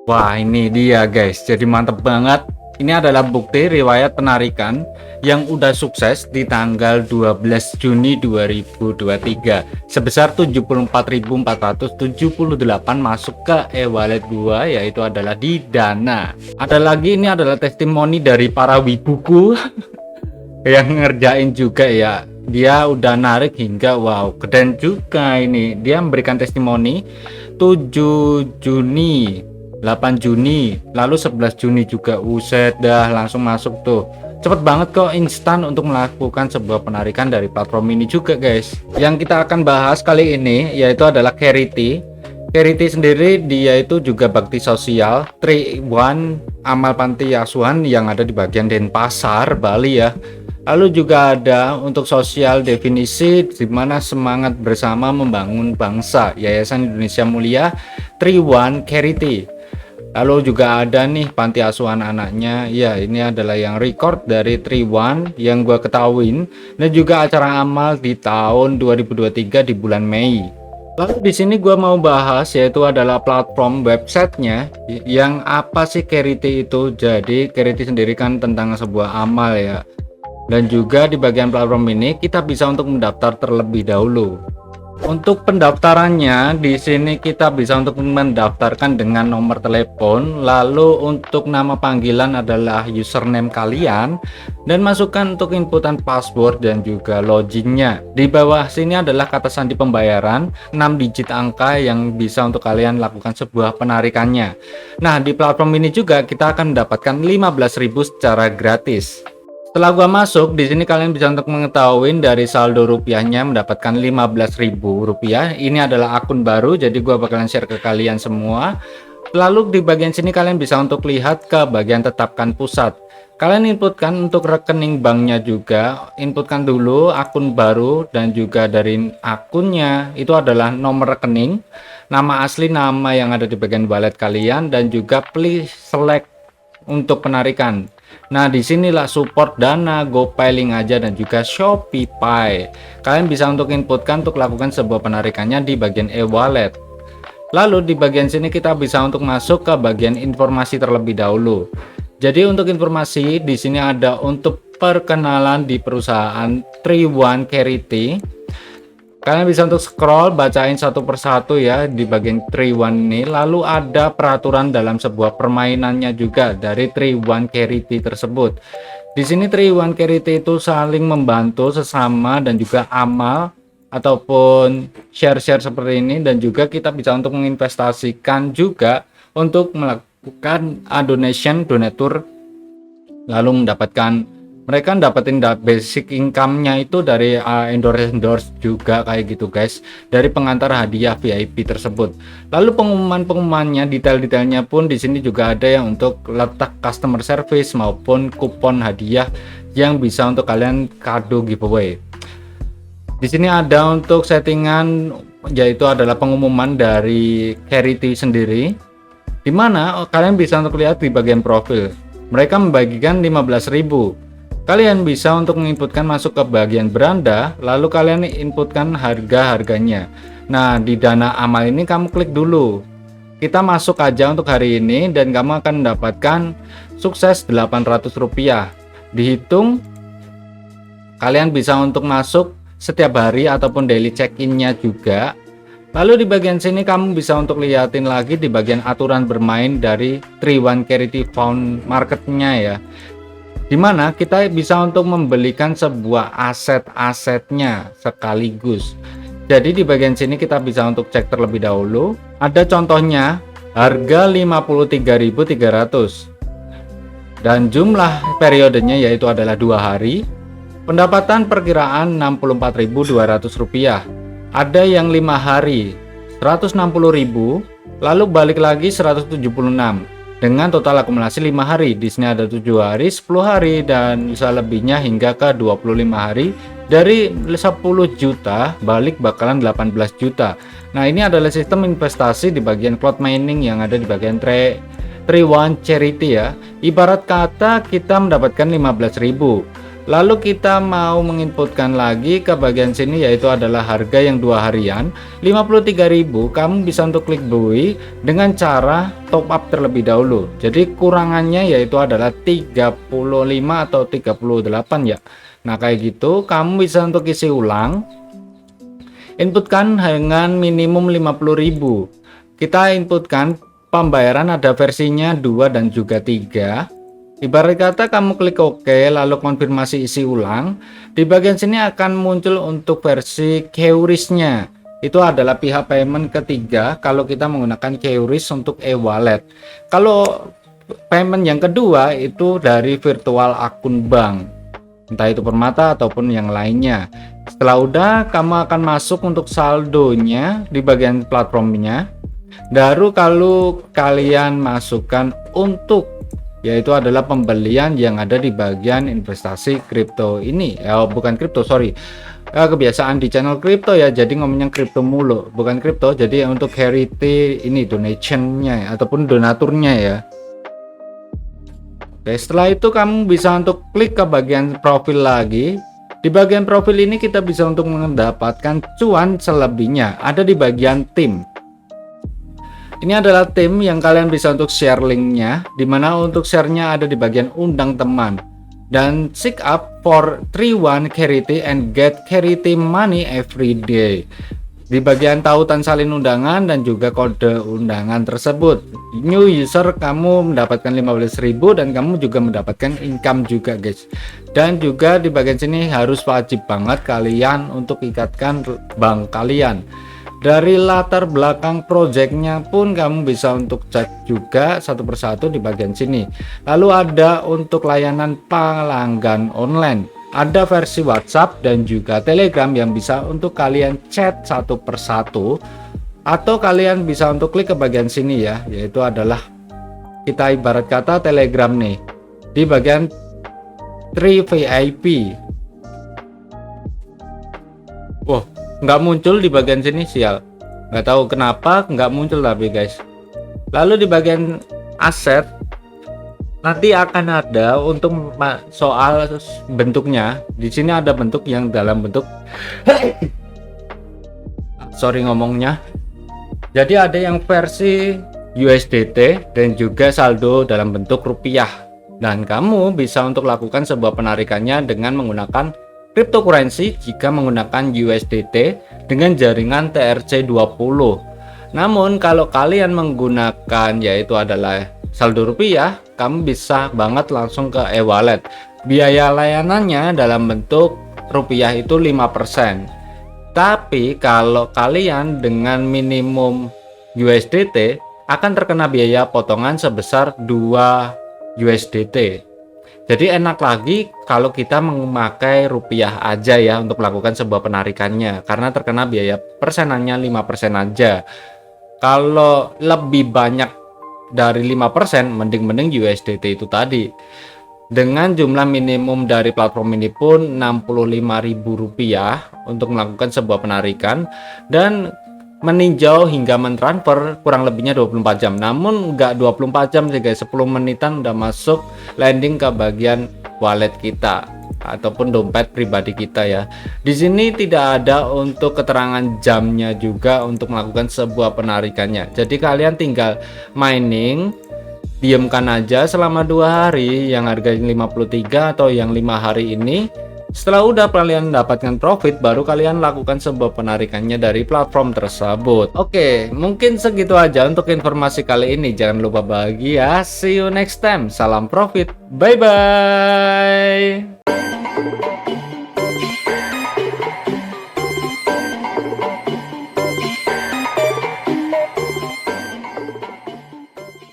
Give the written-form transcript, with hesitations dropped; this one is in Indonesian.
Wah, ini dia guys, jadi mantep banget. Ini adalah bukti riwayat penarikan yang udah sukses di tanggal 12 Juni 2023 sebesar 74.478 masuk ke e-wallet gua, yaitu adalah di Dana. Ada lagi, ini adalah testimoni dari para wibuku yang ngerjain juga ya. Dia udah narik hingga wow, keren juga ini. Dia memberikan testimoni 7 Juni, 8 Juni, lalu 11 Juni juga. Uset dah, langsung masuk tuh. Cepet banget kok, instan untuk melakukan sebuah penarikan dari platform ini juga guys. Yang kita akan bahas kali ini yaitu adalah Charity. Charity sendiri dia itu juga bakti sosial 3-in-1 amal panti asuhan yang ada di bagian Denpasar, Bali ya. Lalu juga ada untuk sosial definisi di mana semangat bersama membangun bangsa, Yayasan Indonesia Mulia 3-in-1 Charity. Lalu juga ada nih panti asuhan anaknya. Ya, ini adalah yang record dari 3-in-1 yang gua ketahuin, dan juga acara amal di tahun 2023 di bulan Mei. Lalu di sini gua mau bahas yaitu adalah platform websitenya. Yang apa sih Charity itu? Jadi Charity sendiri kan tentang sebuah amal ya. Dan juga di bagian platform ini kita bisa untuk mendaftar terlebih dahulu. Untuk pendaftarannya di sini kita bisa untuk mendaftarkan dengan nomor telepon, lalu untuk nama panggilan adalah username kalian, dan masukkan untuk inputan password dan juga loginnya. Di bawah sini adalah kata sandi pembayaran 6 digit angka yang bisa untuk kalian lakukan sebuah penarikannya. Nah, di platform ini juga kita akan mendapatkan 15.000 secara gratis. Setelah gua masuk, di sini kalian bisa untuk mengetahui dari saldo rupiahnya mendapatkan 15.000 rupiah. Ini adalah akun baru, jadi gua bakalan share ke kalian semua. Lalu di bagian sini kalian bisa untuk lihat ke bagian tetapkan pusat. Kalian inputkan untuk rekening banknya juga, inputkan dulu akun baru dan juga dari akunnya itu adalah nomor rekening, nama asli nama yang ada di bagian wallet kalian, dan juga please select untuk penarikan. Nah, disinilah support Dana, GoPay, Link Aja, dan juga Shopify. Kalian bisa untuk inputkan untuk lakukan sebuah penarikannya di bagian e-wallet. Lalu di bagian sini kita bisa untuk masuk ke bagian informasi terlebih dahulu. Jadi untuk informasi di sini ada untuk perkenalan di perusahaan 3-in-1 Charity. Kalian bisa untuk scroll, bacain satu persatu ya di bagian 3-in-1 ini. Lalu ada peraturan dalam sebuah permainannya juga dari 3-in-1 Charity tersebut. Di sini 3-in-1 Charity itu saling membantu sesama dan juga amal ataupun share-share seperti ini, dan juga kita bisa untuk menginvestasikan juga untuk melakukan donation, donatur, lalu mendapatkan mereka dapetin basic income-nya itu dari endorse juga kayak gitu guys, dari pengantar hadiah VIP tersebut. Lalu pengumumannya, detail-detailnya pun di sini juga ada yang untuk letak customer service maupun kupon hadiah yang bisa untuk kalian kado giveaway. Di sini ada untuk settingan, yaitu adalah pengumuman dari Charity sendiri, dimana kalian bisa untuk lihat di bagian profil. Mereka membagikan 15.000. Kalian bisa untuk menginputkan masuk ke bagian beranda, lalu kalian inputkan harganya. Nah, di dana amal ini kamu klik dulu. Kita masuk aja untuk hari ini dan kamu akan mendapatkan sukses 800 rupiah. Dihitung, kalian bisa untuk masuk setiap hari ataupun daily check-in-nya juga. Lalu di bagian sini kamu bisa untuk liatin lagi di bagian aturan bermain dari 3-in-1 Charity Fund Market-nya ya, dimana kita bisa untuk membelikan sebuah aset-asetnya sekaligus. Jadi di bagian sini kita bisa untuk cek terlebih dahulu. Ada contohnya harga 53.300 dan jumlah periodenya yaitu adalah 2 hari. Pendapatan perkiraan 64.200 rupiah. Ada yang 5 hari 160.000, lalu balik lagi 176. Dengan total akumulasi 5 hari. Di sini ada 7 hari, 10 hari, dan bisa lebihnya hingga ke 25 hari. Dari 10 juta balik bakalan 18 juta. Nah, ini adalah sistem investasi di bagian cloud mining yang ada di bagian 3-in-1 Charity ya. Ibarat kata kita mendapatkan 15.000. Lalu kita mau menginputkan lagi ke bagian sini, yaitu adalah harga yang 2 harian 53.000. Kamu bisa untuk klik buy dengan cara top up terlebih dahulu. Jadi kurangannya yaitu adalah 35 atau 38 ya. Nah kayak gitu kamu bisa untuk isi ulang. Inputkan dengan minimum 50.000. Kita inputkan pembayaran ada versinya 2 dan juga 3. Ibarat kata kamu klik OK lalu konfirmasi isi ulang. Di bagian sini akan muncul untuk versi QRIS-nya. Itu adalah pihak payment ketiga kalau kita menggunakan QRIS untuk e-wallet. Kalau payment yang kedua itu dari virtual akun bank, entah itu Permata ataupun yang lainnya. Setelah udah, kamu akan masuk untuk saldonya di bagian platformnya. Baru kalau kalian masukkan untuk yaitu adalah pembelian yang ada di bagian investasi kripto ini. Bukan kripto, sorry. Kebiasaan di channel kripto ya, jadi ngomongnya kripto mulu, bukan kripto. Jadi untuk charity ini donationnya ataupun donaturnya ya. Oke, setelah itu kamu bisa untuk klik ke bagian profil lagi. Di bagian profil ini kita bisa untuk mendapatkan cuan selebihnya ada di bagian tim. Ini adalah tim yang kalian bisa untuk share linknya, dimana untuk sharenya ada di bagian undang teman dan sign up for 31 charity and get charity money every day. Di bagian tautan salin undangan dan juga kode undangan tersebut, new user kamu mendapatkan 15.000 dan kamu juga mendapatkan income juga guys. Dan juga di bagian sini harus wajib banget kalian untuk ikatkan bank kalian. Dari latar belakang projectnya pun kamu bisa untuk cek juga satu persatu di bagian sini. Lalu ada untuk layanan pelanggan online, ada versi WhatsApp dan juga Telegram yang bisa untuk kalian chat satu persatu, atau kalian bisa untuk klik ke bagian sini ya, yaitu adalah kita ibarat kata Telegram nih di bagian 3 VIP. Wow, nggak muncul di bagian sini, sial, nggak tahu kenapa nggak muncul tapi guys. Lalu di bagian aset nanti akan ada untuk soal bentuknya. Di sini ada bentuk yang dalam bentuk sorry ngomongnya, jadi ada yang versi USDT dan juga saldo dalam bentuk rupiah, dan kamu bisa untuk lakukan sebuah penarikannya dengan menggunakan cryptocurrency jika menggunakan USDT dengan jaringan TRC20. Namun kalau kalian menggunakan yaitu adalah saldo rupiah, kamu bisa banget langsung ke e-wallet. Biaya layanannya dalam bentuk rupiah itu 5%. Tapi kalau kalian dengan minimum USDT akan terkena biaya potongan sebesar 2 USDT. Jadi enak lagi kalau kita memakai rupiah aja ya untuk melakukan sebuah penarikannya, karena terkena biaya persenannya 5% aja. Kalau lebih banyak dari 5%, mending USDT itu tadi. Dengan jumlah minimum dari platform ini pun Rp65.000 untuk melakukan sebuah penarikan, dan meninjau hingga mentransfer kurang lebihnya 24 jam. Namun enggak 24 jam sih guys, 10 menitan udah masuk landing ke bagian wallet kita ataupun dompet pribadi kita ya. Di sini tidak ada untuk keterangan jamnya juga untuk melakukan sebuah penarikannya. Jadi kalian tinggal mining, diamkan aja selama 2 hari yang harganya 53 atau yang 5 hari ini. Setelah udah kalian mendapatkan profit, baru kalian lakukan sebuah penarikannya dari platform tersebut. Oke, mungkin segitu aja untuk informasi kali ini. Jangan lupa bahagia. See you next time. Salam profit. Bye bye.